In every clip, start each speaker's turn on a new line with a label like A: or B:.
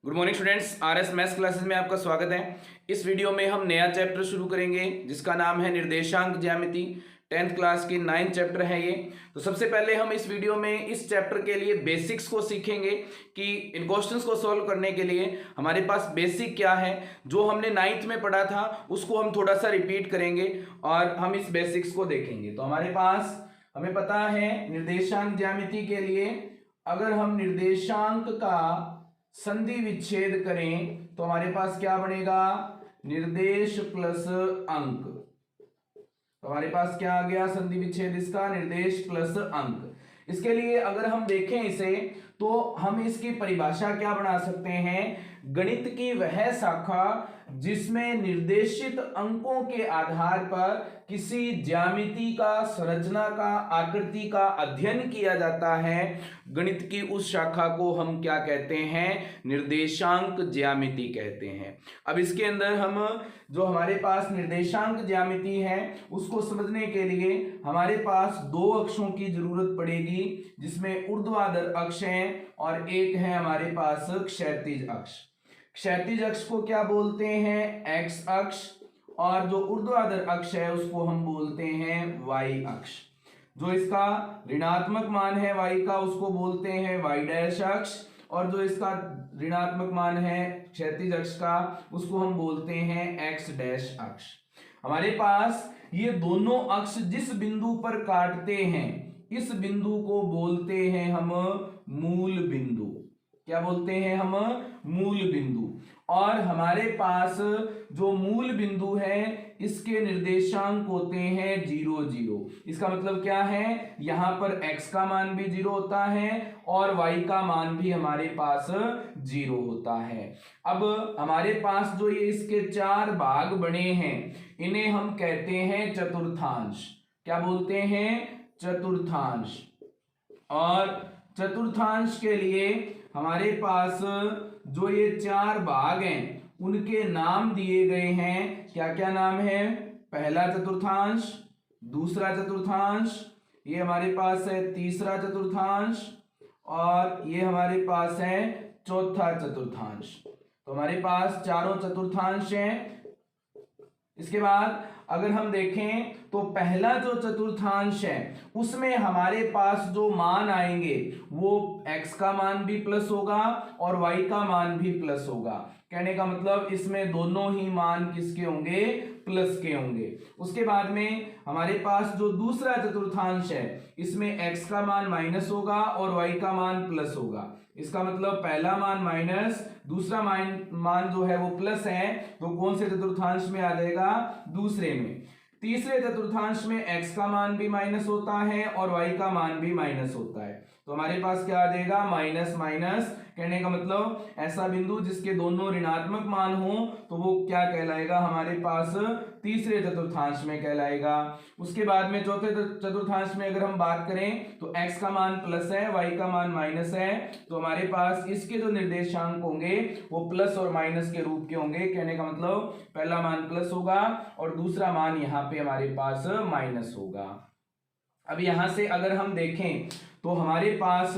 A: Good morning students, RS maths classes में आपका स्वागत है। इस वीडियो में हम नया चैप्टर शुरू करेंगे जिसका नाम है निर्देशांक ज्यामिति। 10th क्लास की 9th चैप्टर है ये। तो सबसे पहले हम इस वीडियो में इस चैप्टर के लिए बेसिक्स को सीखेंगे कि इन क्वेश्चंस को सॉल्व करने के लिए हमारे पास बेसिक क्या है। जो हमने 9th में पढ़ा था उसको हम थोड़ा सा रिपीट करेंगे और हम इस बेसिक्स को देखेंगे। तो हमारे पास हमें पता है निर्देशांक ज्यामिति के लिए अगर हम निर्देशांक का संधि विच्छेद करें तो हमारे पास क्या बनेगा, निर्देश प्लस अंक। तो हमारे पास क्या आ गया, संधि विच्छेद इसका निर्देश प्लस अंक। इसके लिए अगर हम देखें इसे तो हम इसकी परिभाषा क्या बना सकते हैं, गणित की वह शाखा जिसमें निर्देशित अंकों के आधार पर किसी ज्यामिति का, संरचना का, आकृति का अध्ययन किया जाता है, गणित की उस शाखा को हम क्या कहते हैं, निर्देशांक ज्यामिति कहते हैं। अब इसके अंदर हम जो हमारे पास निर्देशांक ज्यामिति है उसको समझने के लिए हमारे पास दो अक्षों की जरूरत पड़ेगी जिसमें ऊर्ध्वाधर अक्ष है और एक है हमारे पास क्षैतिज अक्ष। क्षैतिज अक्ष को क्या बोलते हैं, एक्स अक्ष, और जो ऊर्ध्वाधर अक्ष है उसको हम बोलते हैं वाई अक्ष। जो इसका ऋणात्मक मान है y का उसको बोलते हैं y डैश अक्ष, और जो इसका ऋणात्मक मान है क्षैतिज अक्ष का उसको हम बोलते हैं x डैश अक्ष। हमारे पास ये दोनों अक्ष जिस बिंदु पर काटते हैं इस बिंदु को बोलते हैं हम मूल बिंदु। क्या बोलते हैं हम, मूल बिंदु। और हमारे पास जो मूल बिंदु है इसके निर्देशांक होते हैं 0 0। इसका मतलब क्या है, यहां पर x का मान भी 0 होता है और y का मान भी हमारे पास 0 होता है। अब हमारे पास जो ये इसके चार भाग बने हैं इन्हें हम कहते हैं चतुर्थांश। क्या बोलते हैं, चतुर्थांश। और चतुर्थांश के लिए हमारे पास जो ये चार भाग हैं उनके नाम दिए गए हैं। क्या क्या नाम है, पहला चतुर्थांश, दूसरा चतुर्थांश, ये हमारे पास है तीसरा चतुर्थांश, और ये हमारे पास है चौथा चतुर्थांश। तो हमारे पास चारों चतुर्थांश हैं। इसके बाद अगर हम देखें तो पहला जो चतुर्थांश है उसमें हमारे पास जो मान आएंगे वो x का मान भी प्लस होगा और y का मान भी प्लस होगा। कहने का मतलब इसमें दोनों ही मान किसके होंगे, प्लस के होंगे। उसके बाद में हमारे पास जो दूसरा चतुर्थांश है इसमें x का मान माइनस होगा और y का मान प्लस होगा। इसका मतलब पहला मान माइनस, दूसरा मान जो है वो प्लस है, तो कौन से चतुर्थांश में आ जाएगा, दूसरे में। तीसरे चतुर्थांश में x का मान भी माइनस होता है और y का मान भी माइनस होता है, तो हमारे पास क्या आ जाएगा, माइनस माइनस। कहने का मतलब ऐसा बिंदु जिसके दोनों ऋणात्मक मान हो तो वो क्या कहलाएगा, हमारे पास तीसरे चतुर्थांश में कहलाएगा। उसके बाद में चौथे चतुर्थांश में अगर हम बात करें तो x का मान प्लस है, y का मान माइनस है, तो हमारे पास इसके जो निर्देशांक होंगे वो प्लस और माइनस के रूप के होंगे। कहने का मतलब पहला मान प्लस होगा और दूसरा मान यहाँ पे हमारे पास माइनस होगा। अब यहां से अगर हम देखें तो हमारे पास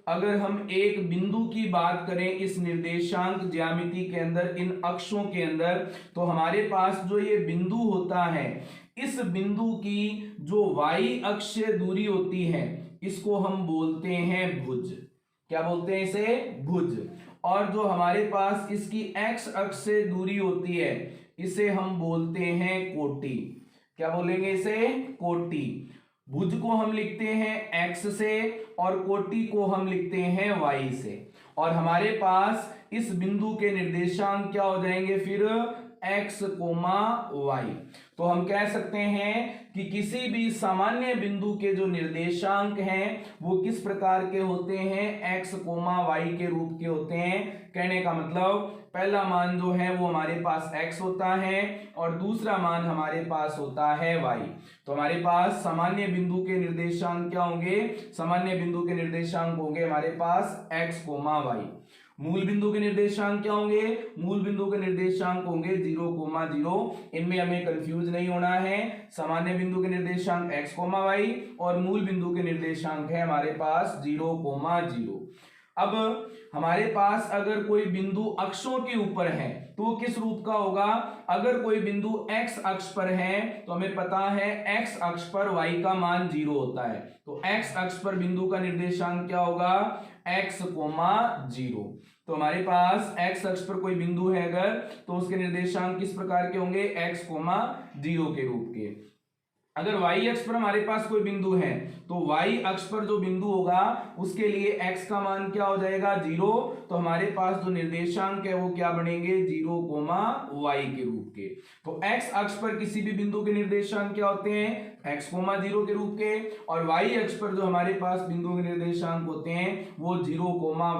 A: अगर हम एक बिंदु की बात करें इस निर्देशांक ज्यामिति के अंदर, इन अक्षों के अंदर, तो हमारे पास जो ये बिंदु होता है इस बिंदु की जो y अक्ष से दूरी होती है इसको हम बोलते हैं भुज। क्या बोलते हैं इसे, भुज। और जो हमारे पास इसकी x अक्ष से दूरी होती है इसे हम बोलते हैं कोटि। क्या बोलेंगे इसे, कोटि। भुज को हम लिखते हैं x से और कोटि को हम लिखते हैं y से। और हमारे पास इस बिंदु के निर्देशांक क्या हो जाएंगे फिर, x, y। तो हम कह सकते हैं कि किसी भी सामान्य बिंदु के जो निर्देशांक हैं वो किस प्रकार के होते हैं, x, y के रूप के होते हैं। कहने का मतलब पहला मान जो है वो हमारे पास x होता है और दूसरा मान हमारे पास होता है y। तो हमारे पास सामान्य बिंदु के निर्देशांक क्या होंगे, सामान्य बिंदु के निर्देशांक होंगे हमारे पास x, y। मूल बिंदु के निर्देशांक क्या होंगे, मूल बिंदु के निर्देशांक होंगे 0, 0। इनमें हमें कंफ्यूज नहीं होना है। सामान्य बिंदु के निर्देशांक x, y और मूल बिंदु के निर्देशांक है हमारे पास 0, 0। अब हमारे पास अगर कोई बिंदु अक्षों के ऊपर है तो वो किस रूप का होगा? अगर कोई बिंदु x अक्ष पर है तो हमें पता है x अक्ष पर y का मान 0 होता है, तो x अक्ष पर बिंदु का निर्देशांक क्या होगा? x, 0। तो हमारे पास x अक्ष पर कोई बिंदु है अगर, तो उसके निर्देशांक किस प्रकार के होंगे? x, 0 के रूप के। अगर y अक्ष पर हमारे पास कोई बिंदु है तो y अक्ष पर जो बिंदु होगा उसके लिए x का मान क्या हो जाएगा? 0। तो हमारे पास जो निर्देशांक है वो क्या बनेंगे? 0, y के रूप के। तो x अक्ष पर किसी भी बिंदु के निर्देशांक क्या होते हैं? x, 0 के रूप के, और y अक्ष पर जो हमारे पास बिंदु के निर्देशांक होते हैं वो 0,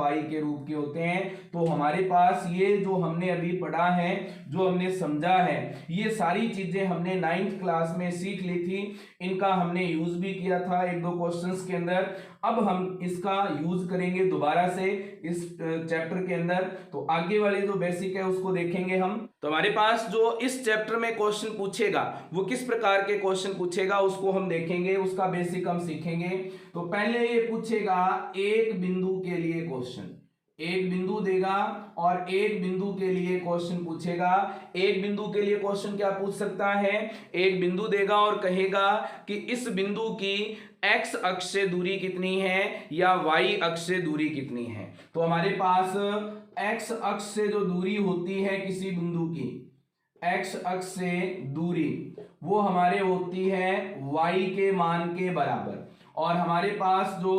A: y के रूप के होते हैं। तो हमारे पास ये जो हमने अभी पढ़ा है, जो हमने समझा है, ये सारी चीजें हमने 9th क्लास में सीख ली थी, इनका हमने यूज भी किया था 1-2 क्वेश्चंस के अंदर। अब हम इसका यूज करेंगे दोबारा से इस चैप्टर के अंदर, तो आगे वाली जो बेसिक है उसको देखेंगे हम। तो हमारे पास जो इस चैप्टर में क्वेश्चन पूछेगा वो किस प्रकार के क्वेश्चन पूछेगा उसको हम देखेंगे, उसका बेसिक हम सीखेंगे। तो पहले ये पूछेगा एक बिंदु के लिए क्वेश्चन, एक बिंदु देगा और एक बिंदु के लिए क्वेश्चन पूछेगा। एक बिंदु के लिए क्वेश्चन क्या पूछ सकता है? एक बिंदु देगा और कहेगा कि इस बिंदु की x अक्ष से दूरी कितनी है या y अक्ष से दूरी कितनी है। तो हमारे पास x अक्ष से जो दूरी होती है किसी बिंदु की, x अक्ष से दूरी वो हमारे होती है y के मान के बराबर, और हमारे पास जो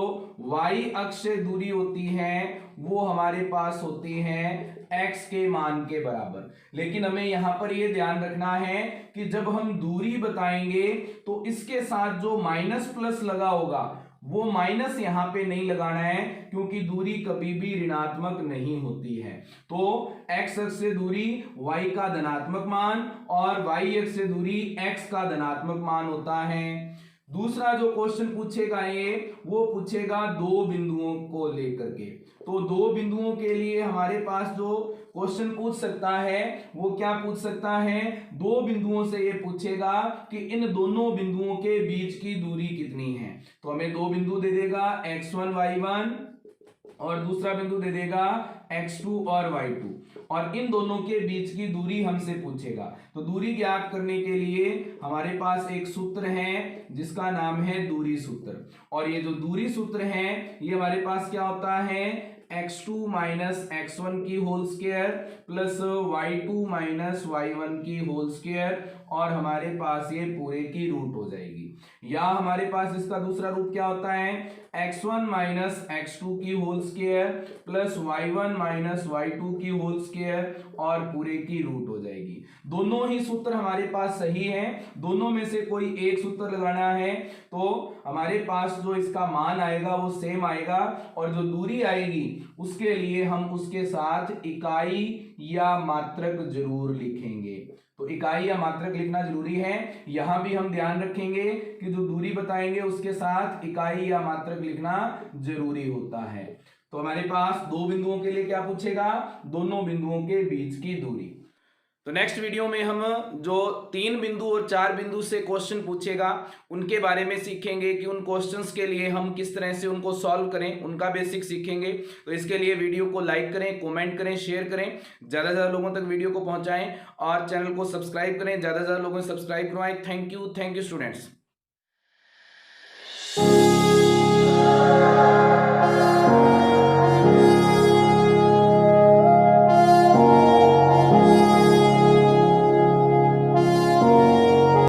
A: y अक्ष से दूरी होती है वो हमारे पास होती है x के मान के बराबर। लेकिन हमें यहां पर ये ध्यान रखना है कि जब हम दूरी बताएंगे तो इसके साथ जो माइनस प्लस लगा होगा वो माइनस यहां पे नहीं लगाना है, क्योंकि दूरी कभी भी ऋणात्मक नहीं होती है। तो x अक्ष से दूरी y का धनात्मक मान और y अक्ष से दूरी x का धनात्मक मान होता है। दूसरा जो क्वेश्चन पूछेगा ये वो पूछेगा दो बिंदुओं को लेकर के। तो दो बिंदुओं के लिए हमारे पास जो क्वेश्चन पूछ सकता है वो क्या पूछ सकता है? दो बिंदुओं से ये पूछेगा कि इन दोनों बिंदुओं के बीच की दूरी कितनी है। तो हमें दो बिंदु दे देगा x1, y1, और दूसरा बिंदु दे देगा x2 और y2, और इन दोनों के बीच की दूरी हमसे पूछेगा। तो दूरी ज्ञात करने के लिए हमारे पास एक सूत्र है जिसका नाम है दूरी सूत्र, और ये जो दूरी सूत्र है ये हमारे पास क्या होता है? x2 माइनस x1 की whole square plus y2 minus y1 की होल स्क्वायर, और हमारे पास ये पूरे की रूट हो जाएगी। या हमारे पास इसका दूसरा रूप क्या होता है? x1 माइनस x2 की whole square plus y1 minus y2 की होल स्क्वायर, और पूरे की रूट हो जाएगी। दोनों ही सूत्र हमारे पास सही है, दोनों में से कोई एक सूत्र लगाना है तो हमारे पास जो इसका मान आएगा वो सेम आएगा, और जो दूरी आएगी उसके लिए हम उसके साथ इकाई या मात्रक जरूर लिखेंगे। तो इकाई या मात्रक लिखना जरूरी है। यहां भी हम ध्यान रखेंगे कि जो दूरी बताएंगे उसके साथ इकाई या मात्रक लिखना जरूरी होता है। तो हमारे पास दो बिंदुओं के लिए क्या पूछेगा? दोनों बिंदुओं के बीच की दूरी। तो नेक्स्ट वीडियो में हम जो 3 बिंदु और 4 बिंदु से क्वेश्चन पूछेगा उनके बारे में सीखेंगे कि उन क्वेश्चंस के लिए हम किस तरह से उनको सॉल्व करें, उनका बेसिक सीखेंगे। तो इसके लिए वीडियो को लाइक करें, कमेंट करें, शेयर करें, ज़्यादा से ज़्यादा लोगों तक वीडियो को पहुंचाएं, और चैनल को सब्सक्राइब करें, ज़्यादा से ज़्यादा लोगों को सब्सक्राइब करवाएं। Thank you students.